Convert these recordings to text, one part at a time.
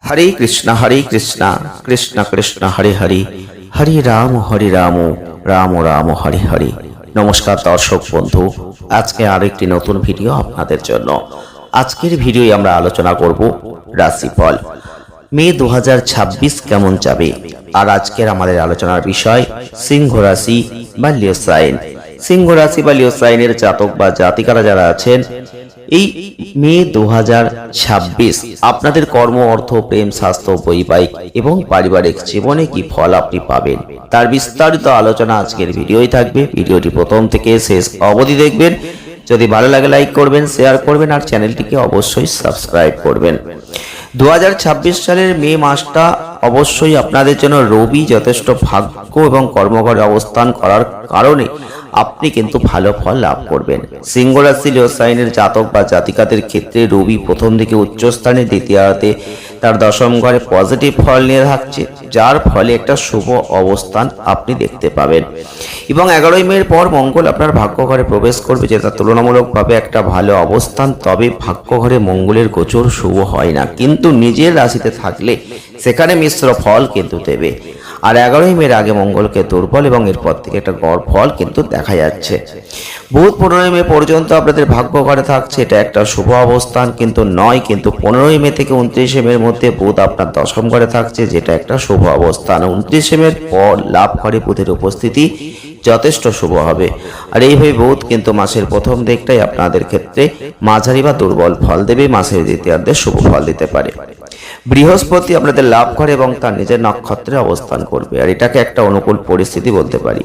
হরে কৃষ্ণ কৃষ্ণ কৃষ্ণ হরে হরে, হরে রাম রাম রাম হরে হরে। নমস্কার দর্শক বন্ধু, আজকে আরেকটি নতুন ভিডিও আপনাদের জন্য। আজকের ভিডিওয় আমরা আলোচনা করব রাশিফল মে 2026 কেমন যাবে। আর আজকের আমাদের আলোচনার বিষয় সিংহ রাশি বা লিও সাইন। সিংহ রাশি বা লিও সাইনের জাতক বা জাতিকারা যারা আছেন, এই মে 2026 আপনাদের কর্ম, অর্থ, প্রেম, স্বাস্থ্য, বৈবাহিক এবং পারিবারিক জীবনে কি ফল আপনি পাবেন তার বিস্তারিত আলোচনা আজকের ভিডিওই থাকবে। ভিডিওটি প্রথম থেকে শেষ অবধি দেখবেন। যদি ভালো লাগে লাইক করবেন, শেয়ার করবেন আর চ্যানেলটিকে অবশ্যই সাবস্ক্রাইব করবেন। 2026 সালের মে মাসটা অবশ্যই আপনাদের জন্য রবি যথেষ্ট ভাগ্য এবং কর্মঘরে অবস্থান করার কারণে আপনি কিন্তু ভালো ফল লাভ করবেন। সিংহ রাশি লিও সাইনের জাতক বা জাতিকাদের ক্ষেত্রে রবি প্রথম দিকে উচ্চস্থানে, দ্বিতীয়ার্ধে তার দশম ঘরে পজিটিভ ফল নিয়ে থাকছে, যার ফলে একটা শুভ অবস্থান আপনি দেখতে পাবেন। এবং 11ই মের পর মঙ্গল আপনার ভাগ্য ঘরে প্রবেশ করবে, যেটা তুলনামূলকভাবে একটা ভালো অবস্থান। তবে ভাগ্য ঘরে মঙ্গলের গোচর শুভ হয় না, কিন্তু নিজের রাশিতে থাকলে সেখানে মিশ্র ফল কিন্তু দেবে। আর 11ই মের আগে মঙ্গলকে দুর্বল এবং এরপর থেকে একটা গড় ফল কিন্তু দেখা যাচ্ছে। বুধ 15ই মে পর্যন্ত আপনাদের ভাগ্য ঘরে থাকছে, এটা একটা শুভ অবস্থান কিন্তু নয়। কিন্তু 15ই মে থেকে 29শে মের মধ্যে বুধ আপনার দশম ঘরে থাকছে, যেটা একটা শুভ অবস্থান। 29শে মের পর লাভ ঘরে বুধের উপস্থিতি যথেষ্ট শুভ হবে। আর এইভাবে বুধ কিন্তু মাসের প্রথম দিকটাই আপনাদের ক্ষেত্রে মাঝারি বা দুর্বল ফল দেবে, মাসের দ্বিতীয়ার্ধে শুভ ফল দিতে পারে। বৃহস্পতি আপনাদের লাভ ঘরে এবং তার নিজের নক্ষত্রে অবস্থান করবে, আর এটাকে একটা অনুকূল পরিস্থিতি বলতে পারি।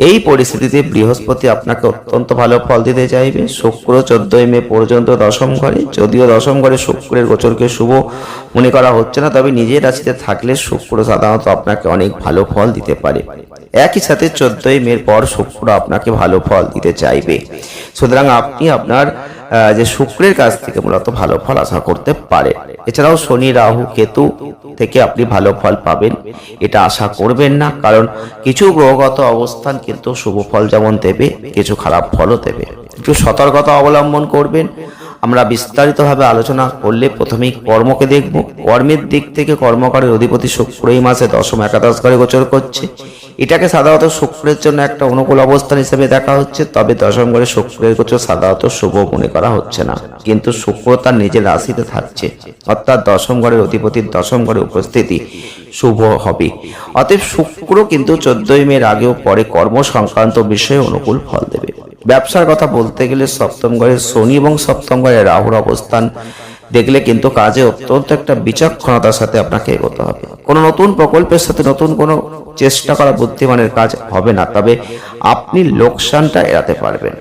এই পরিস্থিতিতে বৃহস্পতি আপনাকে অত্যন্ত ভালো ফল দিতে চাইবে। শুক্র 14ই মে পর্যন্ত দশম ঘরে, যদিও দশম ঘরে শুক্রের গোচরকে শুভ মনে করা হচ্ছে না, তবে নিজের রাশিতে থাকলে শুক্র সাধারণত আপনাকে অনেক ভালো ফল দিতে পারে। একই সাথে 14ই মের পর শুক্র আপনাকে ভালো ফল দিতে চাইবে, সুতরাং আপনি আপনার যে শুক্রের কাছ থেকে মূলত ভালো ফল আশা করতে পারে। এছাড়াও শনি, রাহু, কেতু থেকে আপনি ভালো ফল পাবেন এটা আশা করবেন না, কারণ কিছু গ্রহগত অবস্থান কিন্তু শুভ ফল যেমন দেবে, কিছু খারাপ ফলও দেবে। একটু সতর্কতা অবলম্বন করবেন। আমরা বিস্তারিতভাবে আলোচনা করলে প্রথমেই কর্মকে দেখব। কর্মের দিক থেকে কর্মকারের অধিপতি শুক্র এই মাসে দশম একাদশ ঘরে গোচর করছে। এটাকে সাধারণত শুক্রের জন্য একটা অনুকূল অবস্থান হিসেবে দেখা হচ্ছে, তবে দশম ঘরে শুক্রের গোচর সাধারণত শুভ মনে করা হচ্ছে না। কিন্তু শুক্র তার নিজের রাশিতে থাকছে, অর্থাৎ দশম ঘরের অধিপতির দশম ঘরে উপস্থিতি শুভ হবে। অতএব শুক্র কিন্তু 14ই মের আগেও পরে কর্ম সংক্রান্ত বিষয়ে অনুকূল ফল দেবে। ব্যবসার কথা বলতে গেলে সপ্তম ঘরে শনি এবং সপ্তম ঘরে রাহুর অবস্থান দেখলে কিন্তু কাজে অত্যন্ত একটা বিচক্ষণতার সাথে আপনাকে এগোতে হবে। কোনো নতুন প্রকল্পের সাথে নতুন কোনো চেষ্টা করা বুদ্ধিমানের কাজ হবে না, তবে আপনি লোকসানটা এড়াতে পারবেন।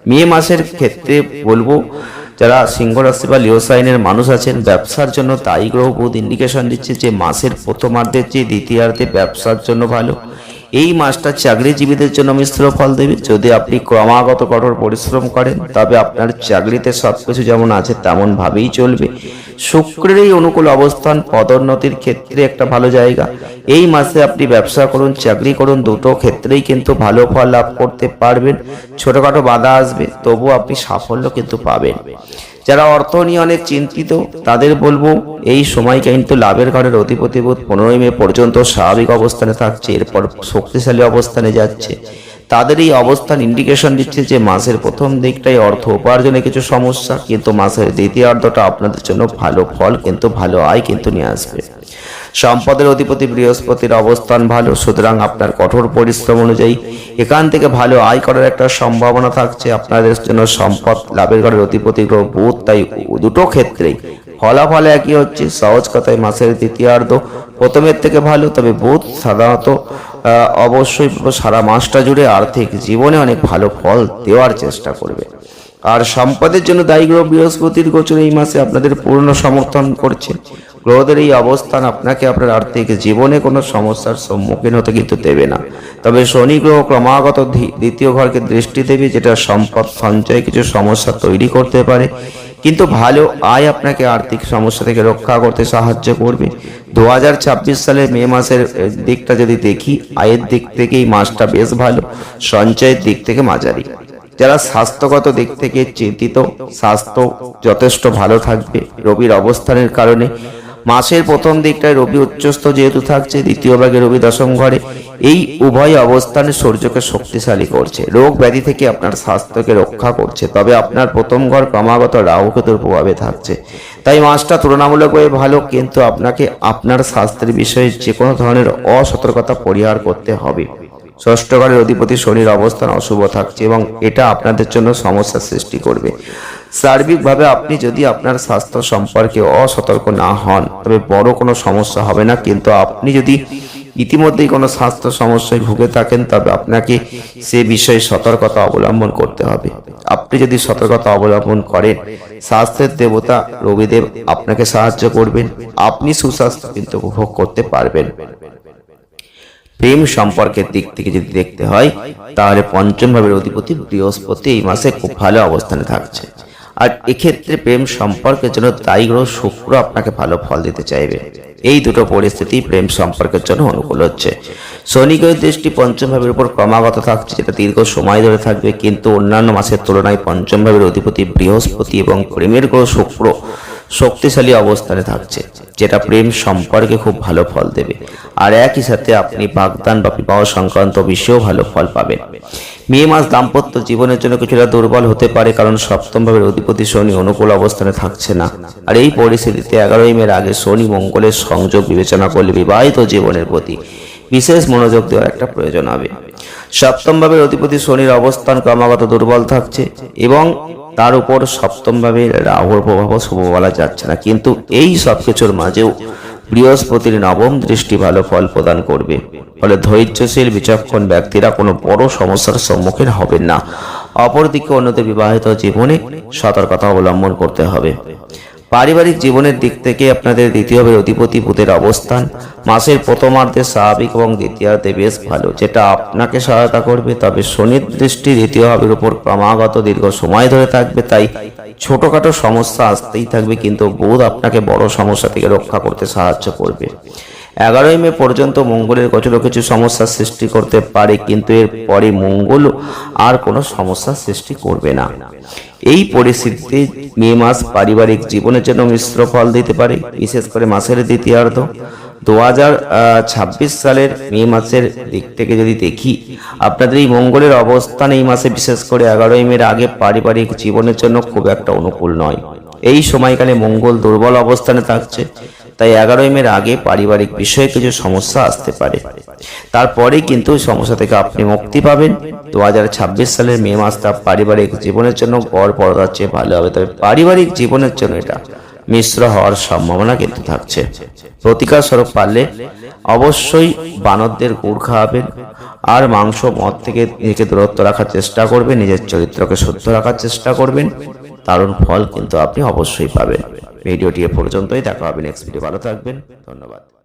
মে মাসের ক্ষেত্রে বলবো, যারা সিংহ রাশি বা লিও সাইনের মানুষ আছেন, ব্যবসার জন্য দায়ী গ্রহ বুধ ইন্ডিকেশন দিচ্ছে যে মাসের প্রথমার্ধের চেয়ে দ্বিতীয়ার্ধে ব্যবসার জন্য ভালো। এই মাসটা চাকরিজীবীদের জন্য মিশ্র ফল দেবে। যদি আপনি ক্রমাগত কঠোর পরিশ্রম করেন, তবে আপনার চাকরিতে সবকিছু যেমন আছে তেমন ভাবেই চলবে। শুক্রের এই অনুকূল অবস্থান পদোন্নতির ক্ষেত্রে একটা ভালো জায়গা। এই মাসে আপনি ব্যবসা করুন, চাকরি করুন, দুটো ক্ষেত্রেই কিন্তু ভালো ফল লাভ করতে পারবেন। ছোটখাটো বাধা আসবে, তবু আপনি সাফল্য কিন্তু পাবেন। যারা অর্থ নিয়ে অনেক চিন্তিত, তাদের বলবো এই সময় কিন্তু লাভের ঘরের অধিপতি বুধ 15ই মে পর্যন্ত স্বাভাবিক অবস্থানে থাকছে, এরপর শক্তিশালী অবস্থানে যাচ্ছে। তাদের এই অবস্থান ইন্ডিকেশন দিচ্ছে যে মাসের প্রথম দিকটাই অর্থ উপার্জনে কিছু সমস্যা, কিন্তু মাসের দ্বিতীয়ার্ধটা আপনাদের জন্য ভালো ফল কিন্তু ভালো আয় কিন্তু নিয়ে আসবে। সম্পদের অধিপতি বৃহস্পতির অবস্থান ভালো, সুতরাং আপনার কঠোর পরিশ্রম অনুযায়ী এখান থেকে ভালো আয় করার একটা সম্ভাবনা থাকছে। আপনাদের জন্য সম্পদ লাভের ঘরের অধিপতি গ্রহ বুধ, তাই দুটো ক্ষেত্রেই ফলাফল একই হচ্ছে। সহজ কথায় মাসের দ্বিতীয়ার্ধ প্রথমের থেকে ভালো, তবে বুধ সাধারণত অবশ্যই সারা মাসটা জুড়ে আর্থিক জীবনে অনেক ভালো ফল দেওয়ার চেষ্টা করবে। আর সম্পদের জন্য দায়ী গ্রহ বৃহস্পতির গোচর এই মাসে আপনাদের পূর্ণ সমর্থন করছে। গ্রহদের এই অবস্থান আপনাকে আপনার আর্থিক জীবনে কোনো সমস্যার সম্মুখীন হতে কিন্তু দেবে না। তবে শনি গ্রহ ক্রমাগত দ্বিতীয় ঘরকে দৃষ্টি দেবে, যেটা সম্পদ সঞ্চয়ে কিছু সমস্যা তৈরি করতে পারে, কিন্তু ভালো আয় আপনাকে আর্থিক সমস্যা থেকে রক্ষা করতে সাহায্য করবে। 2026 সালের মে মাসের দিকটা যদি দেখি, আয়ের দিক থেকে এই মাসটা বেশ ভালো, সঞ্চয়ের দিক থেকে মাঝারি। যারা স্বাস্থ্যগত দিক থেকে চিন্তিত, স্বাস্থ্য যথেষ্ট ভালো থাকবে রবির অবস্থানের কারণে। মাসের প্রথম দিকটায় রবি উচ্চস্থ যেহেতু থাকছে, দ্বিতীয় ভাগে রবি দশম ঘরে, এই উভয় অবস্থানে সূর্যকে শক্তিশালী করছে, রোগ ব্যাধি থেকে আপনার স্বাস্থ্যকে রক্ষা করছে। তবে আপনার প্রথম ঘর ক্রমাগত রাহু কেতুর প্রভাবে থাকছে, তাই মাসটা তুলনামূলকভাবে ভালো, কিন্তু আপনাকে আপনার স্বাস্থ্যের বিষয়ে যে কোনো ধরনের অসতর্কতা পরিহার করতে হবে। ষষ্ঠ ঘরের অধিপতি শনির অবস্থান অশুভ থাকছে এবং এটা আপনাদের জন্য সমস্যার সৃষ্টি করবে। সার্বিকভাবে আপনি যদি আপনার স্বাস্থ্য সম্পর্কে অসতর্ক না হন তবে বড় কোনো সমস্যা হবে না, কিন্তু আপনি যদি ইতিমধ্যেই কোনো স্বাস্থ্য সমস্যায় ভুগে থাকেন তবে আপনাকে সে বিষয়ে সতর্কতা অবলম্বন করতে হবে। আপনি যদি সতর্কতা অবলম্বন করেন, স্বাস্থ্যের দেবতা রবিদেব আপনাকে সাহায্য করবেন, আপনি সুস্বাস্থ্য কিন্তু উপভোগ করতে পারবেন। প্রেম সম্পর্কের দিক থেকে যদি দেখতে হয় তাহলে পঞ্চম ভাবের অধিপতি বৃহস্পতি এই মাসে খুব ভালো অবস্থানে থাকছে, আর এক্ষেত্রে প্রেম সম্পর্কের জন্য দায়ী গ্রহ শুক্র আপনাকে ভালো ফল দিতে চাইবে। এই দুটো পরিস্থিতি প্রেম সম্পর্কের জন্য অনুকূল হচ্ছে। শনি গ্রহের দৃষ্টি পঞ্চম ভাবের উপর ক্রমাগত থাকছে, যেটা দীর্ঘ সময় ধরে থাকবে, কিন্তু অন্যান্য মাসের তুলনায় পঞ্চম ভাবের অধিপতি বৃহস্পতি এবং প্রেমের গ্রহ শুক্র শক্তিশালী অবস্থানে থাকছে, যেটা প্রেম সম্পর্কে খুব ভালো ফল দেবে। আর একই সাথে আপনি বাগদান বা বিবাহ সংক্রান্ত বিষয়েও ভালো ফল পাবেন। মে মাস দাম্পত্য জীবনের জন্য কিছুটা দুর্বল হতে পারে, কারণ সপ্তম ভাবের অধিপতি শনি অনুকূল অবস্থানে থাকছে না। আর এই পরিস্থিতিতে 11ই মের আগে শনি মঙ্গলের সংযোগ বিবেচনা করলে বিবাহিত জীবনের প্রতি বিশেষ মনোযোগ দেওয়ার একটা প্রয়োজন হবে। সপ্তম ভাবের অধিপতি শনির অবস্থান ক্রমাগত দুর্বল থাকছে এবং তার উপর সপ্তম ভাবে রাহুর প্রভাবও শুভ বলা যাচ্ছে না, কিন্তু এই সব কিছুর মাঝেও বৃহস্পতির নবম দৃষ্টি ভালো ফল প্রদান করবে। ফলে ধৈর্যশীল বিচক্ষণ ব্যক্তিরা কোনো বড় সমস্যার সম্মুখীন হবেন না। অপরদিকে অন্যদের বিবাহিত জীবনে সতর্কতা অবলম্বন করতে হবে। পারিবারিক জীবনের দিক থেকে আপনাদের দ্বিতীয় ভাবের অধিপতি বুধের অবস্থান মাসের প্রথমার্ধে স্বাভাবিক এবং দ্বিতীয়ার্ধে বেশ ভালো, যেটা আপনাকে সহায়তা করবে। তবে শনির দৃষ্টি দ্বিতীয় ভাবের উপর ক্রমাগত দীর্ঘ সময় ধরে থাকবে, তাই ছোটখাটো সমস্যা আসতেই থাকবে, কিন্তু বুধ আপনাকে বড় সমস্যা থেকে রক্ষা করতে সাহায্য করবে। 11ই মে পর্যন্ত মঙ্গলের গোচর কিছু সমস্যার সৃষ্টি করতে পারে, কিন্তু এর পরে মঙ্গল আর কোনো সমস্যার সৃষ্টি করবে না। এই পরিস্থিতিতে মে মাস পারিবারিক জীবনের জন্য মিশ্র ফল দিতে পারে, বিশেষ করে মাসের দ্বিতীয়ার্ধ। 2026 সালের মে মাসের দিক থেকে যদি দেখি, আপনাদের এই মঙ্গলের অবস্থান এই মাসে বিশেষ করে 11ই মের আগে পারিবারিক জীবনের জন্য খুব একটা অনুকূল নয়। এই সময়কালে মঙ্গল দুর্বল অবস্থানে থাকছে, তাই 11ই মের আগে পারিবারিক বিষয়ে কিছু সমস্যা আসতে পারে। তারপরে কিন্তু সমস্যা থেকে আপনি মুক্তি পাবেন। 2026 সালের মে মাসটা পারিবারিক জীবনের জন্য গড় পড়ার চেয়ে ভালো হবে, তবে পারিবারিক জীবনের জন্য এটা মিশ্র হওয়ার সম্ভাবনা কিন্তু থাকছে। প্রতিকার স্বরূপ পারলে অবশ্যই বানরদের গুড় খাওয়াবেন, আর মাংস মদ থেকে নিজেকে দূরত্ব রাখার চেষ্টা করবেন, নিজের চরিত্রকে শুদ্ধ রাখার চেষ্টা করবেন। দারুণ ফল কিন্তু আপনি অবশ্যই পাবেন। ভিডিওটি এ পর্যন্তই, দেখা হবে নেক্সট ভিডিও। ভালো থাকবেন, ধন্যবাদ।